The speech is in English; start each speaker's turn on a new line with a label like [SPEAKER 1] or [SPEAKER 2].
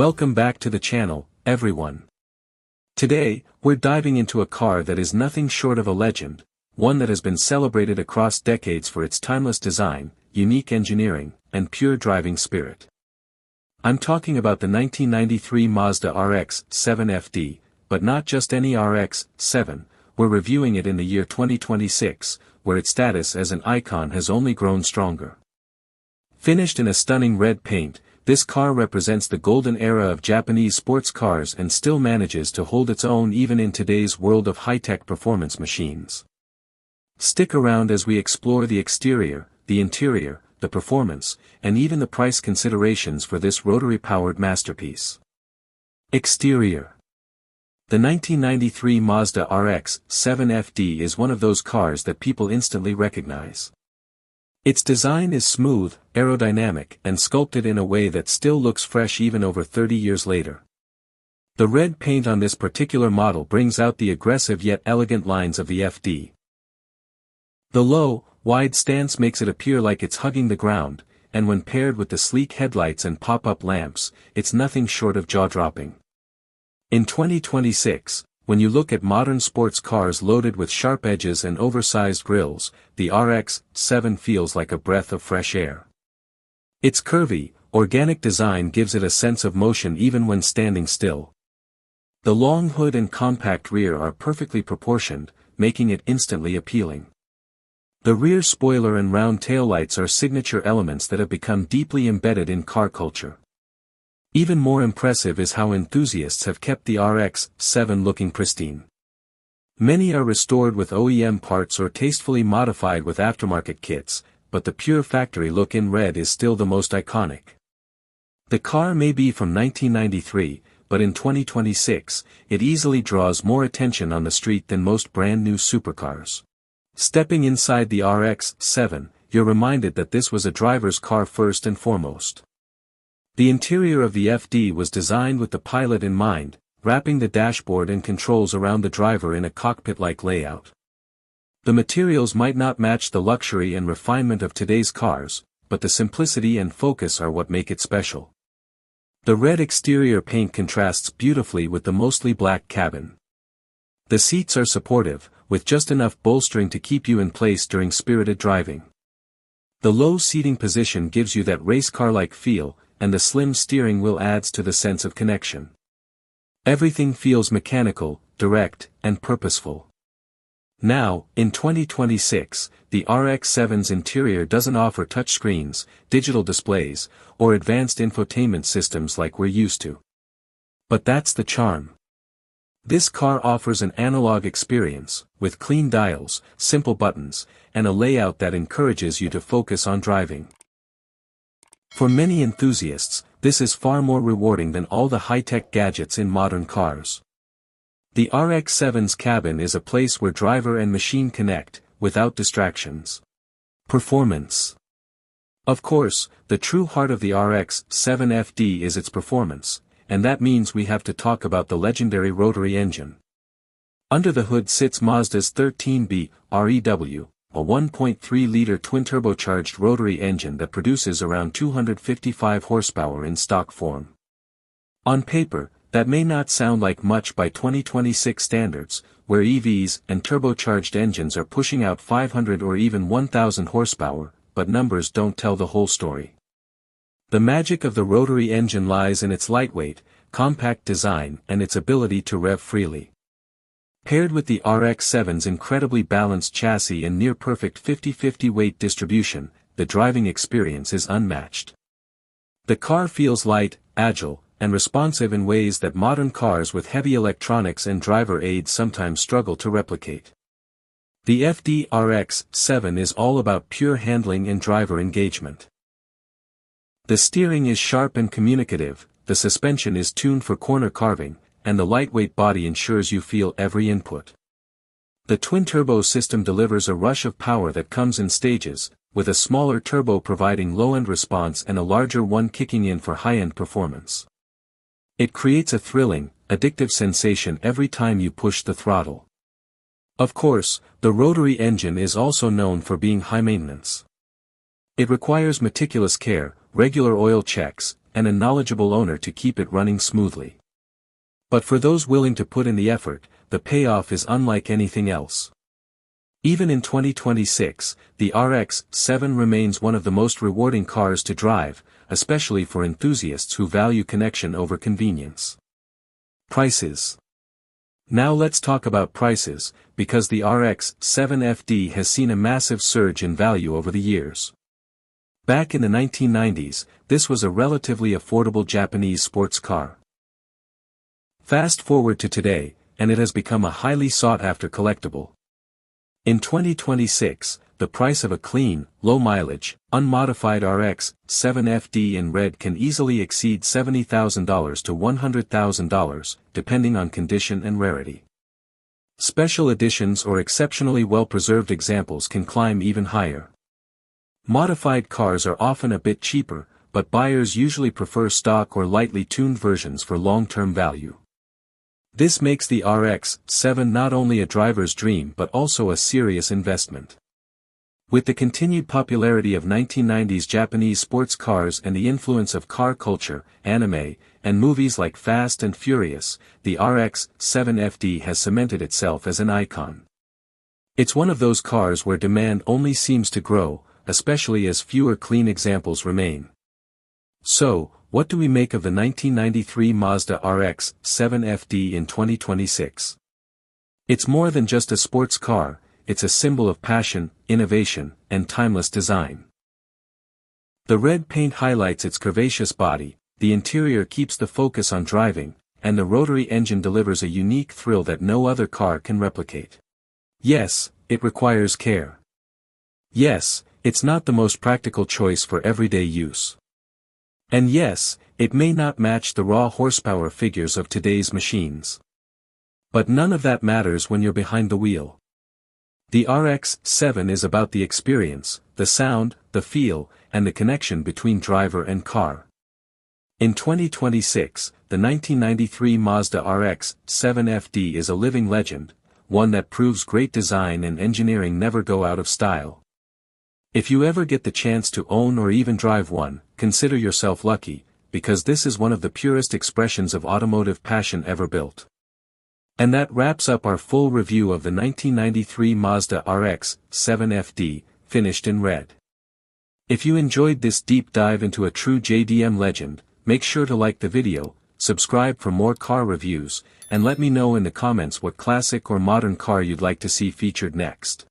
[SPEAKER 1] Welcome back to the channel, everyone. Today, we're diving into a car that is nothing short of a legend, one that has been celebrated across decades for its timeless design, unique engineering, and pure driving spirit. I'm talking about the 1993 Mazda RX-7 FD, but not just any RX-7, we're reviewing it in the year 2026, where its status as an icon has only grown stronger. Finished in a stunning red paint, this car represents the golden era of Japanese sports cars and still manages to hold its own even in today's world of high-tech performance machines. Stick around as we explore the exterior, the interior, the performance, and even the price considerations for this rotary-powered masterpiece. Exterior. The 1993 Mazda RX-7 FD is one of those cars that people instantly recognize. Its design is smooth, aerodynamic, and sculpted in a way that still looks fresh even over 30 years later. The red paint on this particular model brings out the aggressive yet elegant lines of the FD. The low, wide stance makes it appear like it's hugging the ground, and when paired with the sleek headlights and pop-up lamps, it's nothing short of jaw-dropping. In 2026, when you look at modern sports cars loaded with sharp edges and oversized grilles, the RX-7 feels like a breath of fresh air. Its curvy, organic design gives it a sense of motion even when standing still. The long hood and compact rear are perfectly proportioned, making it instantly appealing. The rear spoiler and round taillights are signature elements that have become deeply embedded in car culture. Even more impressive is how enthusiasts have kept the RX-7 looking pristine. Many are restored with OEM parts or tastefully modified with aftermarket kits, but the pure factory look in red is still the most iconic. The car may be from 1993, but in 2026, it easily draws more attention on the street than most brand new supercars. Stepping inside the RX-7, you're reminded that this was a driver's car first and foremost. The interior of the FD was designed with the pilot in mind, wrapping the dashboard and controls around the driver in a cockpit-like layout. The materials might not match the luxury and refinement of today's cars, but the simplicity and focus are what make it special. The red exterior paint contrasts beautifully with the mostly black cabin. The seats are supportive, with just enough bolstering to keep you in place during spirited driving. The low seating position gives you that race car-like feel, and the slim steering wheel adds to the sense of connection. Everything feels mechanical, direct, and purposeful. Now, in 2026, the RX-7's interior doesn't offer touchscreens, digital displays, or advanced infotainment systems like we're used to. But that's the charm. This car offers an analog experience, with clean dials, simple buttons, and a layout that encourages you to focus on driving. For many enthusiasts, this is far more rewarding than all the high-tech gadgets in modern cars. The RX-7's cabin is a place where driver and machine connect, without distractions. Performance. Of course, the true heart of the RX-7 FD is its performance, and that means we have to talk about the legendary rotary engine. Under the hood sits Mazda's 13B REW, a 1.3-liter twin-turbocharged rotary engine that produces around 255 horsepower in stock form. On paper, that may not sound like much by 2026 standards, where EVs and turbocharged engines are pushing out 500 or even 1,000 horsepower, but numbers don't tell the whole story. The magic of the rotary engine lies in its lightweight, compact design and its ability to rev freely. Paired with the RX-7's incredibly balanced chassis and near-perfect 50-50 weight distribution, the driving experience is unmatched. The car feels light, agile, and responsive in ways that modern cars with heavy electronics and driver aids sometimes struggle to replicate. The FD RX-7 is all about pure handling and driver engagement. The steering is sharp and communicative, the suspension is tuned for corner carving, and the lightweight body ensures you feel every input. The twin-turbo system delivers a rush of power that comes in stages, with a smaller turbo providing low-end response and a larger one kicking in for high-end performance. It creates a thrilling, addictive sensation every time you push the throttle. Of course, the rotary engine is also known for being high maintenance. It requires meticulous care, regular oil checks, and a knowledgeable owner to keep it running smoothly. But for those willing to put in the effort, the payoff is unlike anything else. Even in 2026, the RX-7 remains one of the most rewarding cars to drive, especially for enthusiasts who value connection over convenience. Prices. Now let's talk about prices, because the RX-7 FD has seen a massive surge in value over the years. Back in the 1990s, this was a relatively affordable Japanese sports car. Fast forward to today, and it has become a highly sought-after collectible. In 2026, the price of a clean, low-mileage, unmodified RX-7 FD in red can easily exceed $70,000 to $100,000, depending on condition and rarity. Special editions or exceptionally well-preserved examples can climb even higher. Modified cars are often a bit cheaper, but buyers usually prefer stock or lightly tuned versions for long-term value. This makes the RX-7 not only a driver's dream but also a serious investment. With the continued popularity of 1990s Japanese sports cars and the influence of car culture, anime, and movies like Fast and Furious, the RX-7 FD has cemented itself as an icon. It's one of those cars where demand only seems to grow, especially as fewer clean examples remain. So, what do we make of the 1993 Mazda RX-7 FD in 2026? It's more than just a sports car, it's a symbol of passion, innovation, and timeless design. The red paint highlights its curvaceous body, the interior keeps the focus on driving, and the rotary engine delivers a unique thrill that no other car can replicate. Yes, it requires care. Yes, it's not the most practical choice for everyday use. And yes, it may not match the raw horsepower figures of today's machines. But none of that matters when you're behind the wheel. The RX-7 is about the experience, the sound, the feel, and the connection between driver and car. In 2026, the 1993 Mazda RX-7 FD is a living legend, one that proves great design and engineering never go out of style. If you ever get the chance to own or even drive one, consider yourself lucky, because this is one of the purest expressions of automotive passion ever built. And that wraps up our full review of the 1993 Mazda RX-7 FD, finished in red. If you enjoyed this deep dive into a true JDM legend, make sure to like the video, subscribe for more car reviews, and let me know in the comments what classic or modern car you'd like to see featured next.